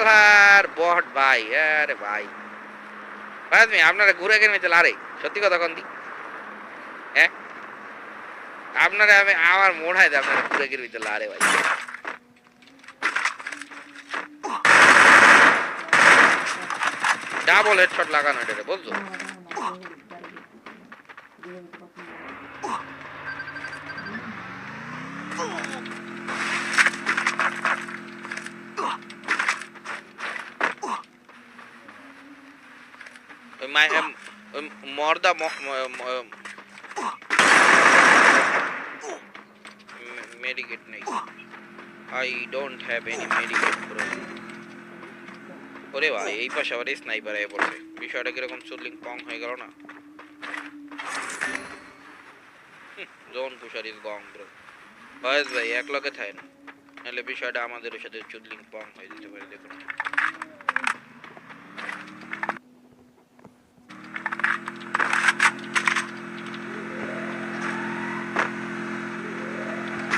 শালার বট ভাই, আরে ভাই ভাই তুমি আপনারা ঘুরে গেলে লারে সত্যি কথা কন দি, হ্যাঁ আপনারা আমি আমার মোড়াই দেয় আপনারা ঘুরে গেলে লারে ভাই। ডাবল হেডশট লাগানো এটা বুঝছো? মর্দা মেডিকেট নেই, I don't have any medicate bro. ওরে ভাই এই পাশে আবার স্নাইপার এসে পড়ছে, বিষয়টা কিরকম চুদলিং পং হয়ে গেল না। Zone pusher is gone bro. ভাই এক লগে থাকেন নাহলে বিষয়টা আমাদের সাথে চুদলিং পং হয়ে যেতে পারে। দেখুন